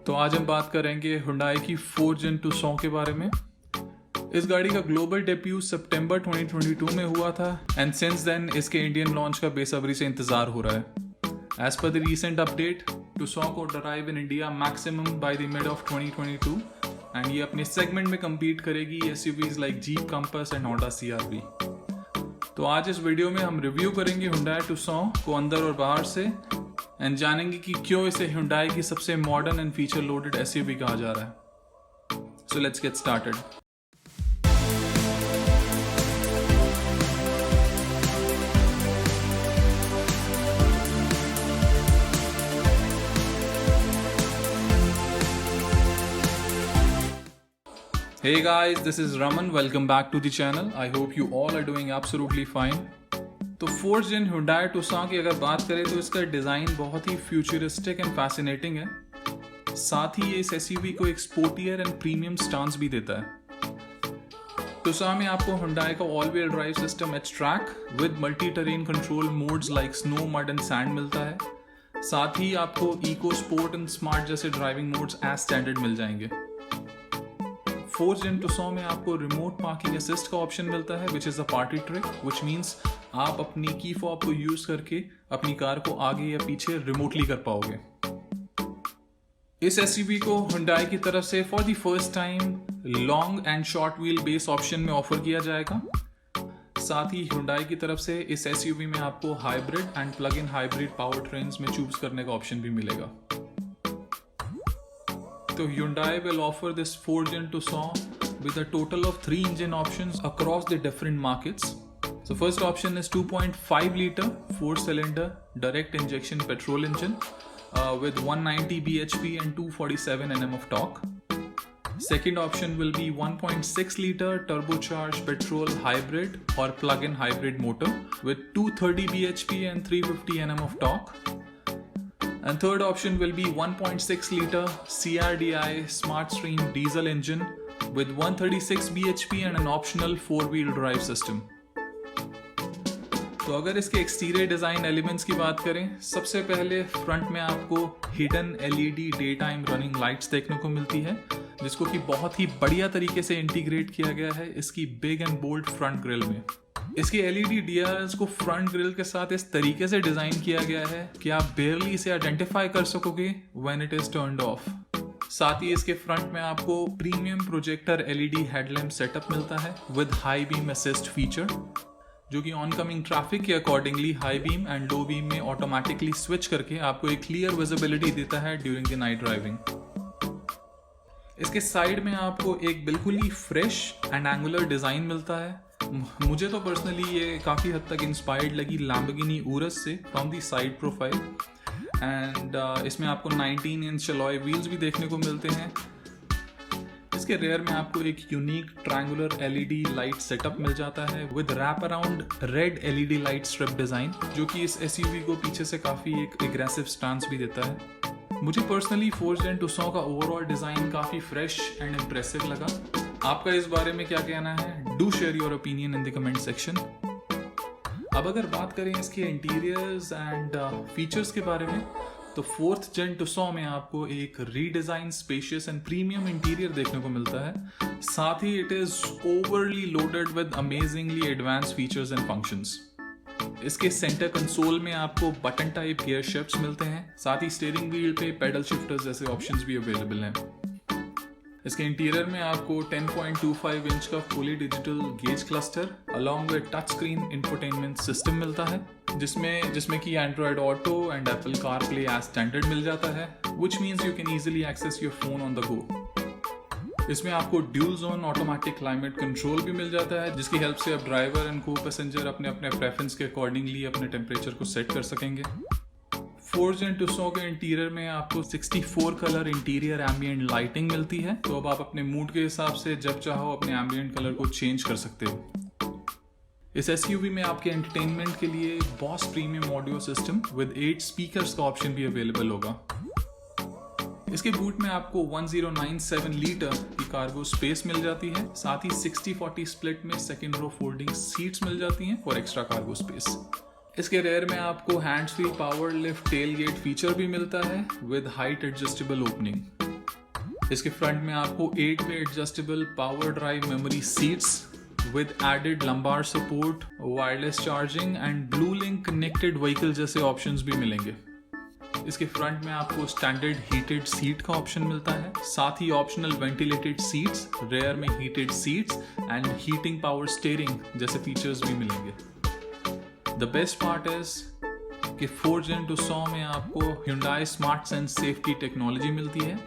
तो आज हम बात करेंगे हुंडई की 4 Gen Tucson के बारे में। इस गाड़ी का ग्लोबल डेब्यू सितंबर 2022 में हुआ था एंड सिंस देन इसके इंडियन लॉन्च का बेसब्री से इंतजार हो रहा है। As per the recent update, Tucson को arrive in India maximum by the mid of 2022 and ये अपने सेगमेंट में कम्पीट करेगी SUVs like Jeep Compass and Honda CR-V। तो आज इस वीडियो में हम रिव्यू करेंगे हुंडई Tucson को अंदर और बाहर से एंड जानेंगे कि क्यों इसे हुंडई की सबसे modern and feature loaded SUV कहा जा रहा है। So let's get started. Hey guys, this is Raman. Welcome back to the channel. I hope you all are doing absolutely fine. तो 4th Gen Hyundai Tucson की अगर बात करें तो इसका डिज़ाइन बहुत ही फ्यूचरिस्टिक एंड फैसिनेटिंग है। साथ ही ये इस SUV को एक स्पोर्टियर एंड प्रीमियम स्टांस भी देता है। Tucson में आपको Hyundai का all wheel drive system H-Track with multi terrain control modes like snow, mud and sand मिलता है। साथ ही आपको इको, स्पोर्ट एंड स्मार्ट जैसे ड्राइविंग मोड्स एज स्टैंडर्ड मिल जाएंगे। 4th Gen Tucson में आपको रिमोट पार्किंग असिस्ट का ऑप्शन मिलता है which is a party trick, which means आप अपनी की फॉब को यूज करके अपनी कार को आगे या पीछे रिमोटली कर पाओगे। इस SUV को Hyundai की तरफ से for the first time long and short wheel base option में ऑफर किया जाएगा। साथ ही Hyundai की तरफ से इस SUV में आपको hybrid and plug in hybrid power trains में चूज करने का ऑप्शन भी मिलेगा। So Hyundai will offer this 4th Gen Tucson with a total of 3 engine options across the different markets. So first option is 2.5 liter 4-cylinder direct injection petrol engine with 190 bhp and 247 Nm of torque. Second option will be 1.6 liter turbocharged petrol hybrid or plug-in hybrid motor with 230 bhp and 350 Nm of torque. And third option will be 1.6 liter CRDI SmartStream diesel engine with 136 bhp and an optional 4-wheel drive system. तो अगर इसके exterior design elements की बात करें, सबसे पहले front में आपको hidden LED day time running lights देखने को मिलती है, जिसको कि बहुत ही बढ़िया तरीके से इंटीग्रेट किया गया है इसकी big and bold front grille में। इसके LED DRLs को फ्रंट ग्रिल के साथ इस तरीके से डिज़ाइन किया गया है कि आप बेयरली इसे आइडेंटिफाई कर सकोगे when it is turned of. साथ ही इसके फ्रंट में आपको premium projector LED headlamp setup मिलता है with high beam assist feature, जो कि ऑनकमिंग ट्रैफिक के accordingly high beam and low beam में ऑटोमेटिकली स्विच करके आपको एक क्लियर विजिबिलिटी देता है ड्यूरिंग द नाइट ड्राइविंग। इसके साइड में आपको एक बिल्कुल ही फ्रेश एंड एंगुलर डिज़ाइन मिलता है। मुझे तो पर्सनली ये काफ़ी हद तक इंस्पायर्ड लगी लैम्बोर्गिनी उरस से from the side profile and इसमें आपको 19 इंच अलॉय व्हील्स भी देखने को मिलते हैं। इसके रेयर में आपको एक unique triangular LED light setup मिल जाता है with wrap around red LED light strip design, जो कि इस SUV को पीछे से काफ़ी एक एग्रेसिव स्टांस भी देता है। मुझे पर्सनली 4th Gen Tucson का ओवरऑल डिज़ाइन काफ़ी फ्रेश एंड इम्प्रेसिव लगा। आपका इस बारे में क्या कहना है? Do share your opinion in the comment section. अब अगर बात करें इसके इंटीरियर्स एंड फीचर्स के बारे में, तो 4th Gen Tucson में आपको एक redesign spacious and premium interior देखने को मिलता है। साथ ही it is overly loaded with amazingly advance features and functions. इसके सेंटर कंसोल में आपको बटन टाइप गियर शिफ्ट्स मिलते हैं। साथ ही स्टीयरिंग व्हील पे पेडल शिफ्टर्स जैसे ऑप्शंस भी अवेलेबल हैं। इसके इंटीरियर में आपको 10.25 इंच का fully digital gauge cluster along with touch screen infotainment system मिलता है, जिसमें कि Android auto and Apple CarPlay as standard मिल जाता है, which means you can easily access your phone on the go. इसमें आपको dual zone automatic climate control भी मिल जाता है, जिसकी हेल्प से अब ड्राइवर एंड को पैसेंजर अपने अपने प्रेफरेंस के अकॉर्डिंगली अपने टेम्परेचर को सेट कर सकेंगे। 4th Gen Tucson के इंटीरियर में आपको 64 कलर इंटीरियर एम्बिएंट लाइटिंग मिलती है, तो अब आप अपने मूड के हिसाब से जब चाहो अपने एम्बिएंट कलर को चेंज कर सकते हो। इस SUV में आपके एंटरटेनमेंट के लिए boss premium audio system with 8 speakers का ऑप्शन भी अवेलेबल होगा। इसके बूट में आपको 1097 लीटर की कार्गो स्पेस मिल जाती है। साथ ही 60-40 स्प्लिट में सेकेंड रो फोल्डिंग सीट्स मिल जाती हैं फॉर एक्स्ट्रा कार्गो स्पेस। इसके रेयर में आपको hands free power lift tailgate feature भी मिलता है विद हाइट एडजस्टेबल ओपनिंग। इसके फ्रंट में आपको 8 way adjustable power drive memory seats with added lumbar support, wireless charging and Blue Link connected vehicle जैसे ऑप्शंस भी मिलेंगे। इसके फ्रंट में आपको स्टैंडर्ड हीटेड सीट का ऑप्शन मिलता है, साथ ही ऑप्शनल वेंटिलेटेड सीट्स, रेयर में heated seats and heating power steering जैसे फीचर्स भी मिलेंगे। द बेस्ट पार्ट इज कि 4 Gen Tucson में आपको Hyundai Smart Sense safety technology मिलती है,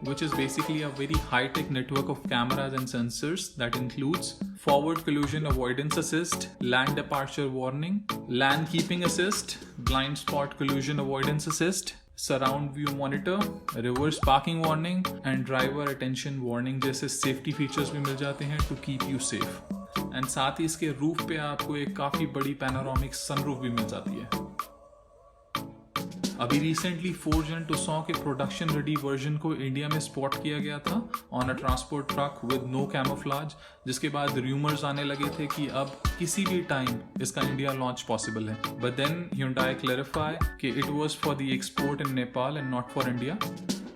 which is basically a very high-tech network of cameras and sensors that includes forward collision avoidance assist, land departure warning, lane keeping assist, blind spot collision avoidance assist, surround view monitor, reverse parking warning and driver attention warning जैसे safety features भी मिल जाते हैं to keep you safe। and साथ ही इसके roof पे आपको एक काफ़ी बड़ी panoramic sunroof भी मिल जाती है। अभी रिसेंटली 4 Gen Tucson के प्रोडक्शन रेडी वर्जन को इंडिया में स्पॉट किया गया था on a transport truck with no camouflage, जिसके बाद रूमर्स आने लगे थे कि अब किसी भी टाइम इसका इंडिया लॉन्च पॉसिबल है। बट देन Hyundai क्लैरिफाई कि it was for the export in Nepal and not for India.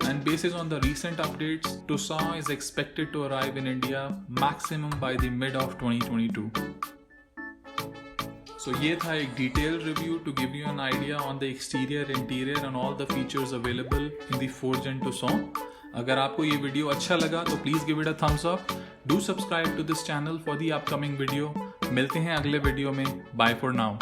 And basis on the recent updates, Tucson is expected to arrive in India maximum by the mid of 2022. So ये था एक detailed review to give you an idea on the exterior, interior and all the features available in the 4 Gen Tucson. अगर आपको ये video अच्छा लगा तो please give it a thumbs up. Do subscribe to this channel for the upcoming video. मिलते हैं अगले video में. Bye for now.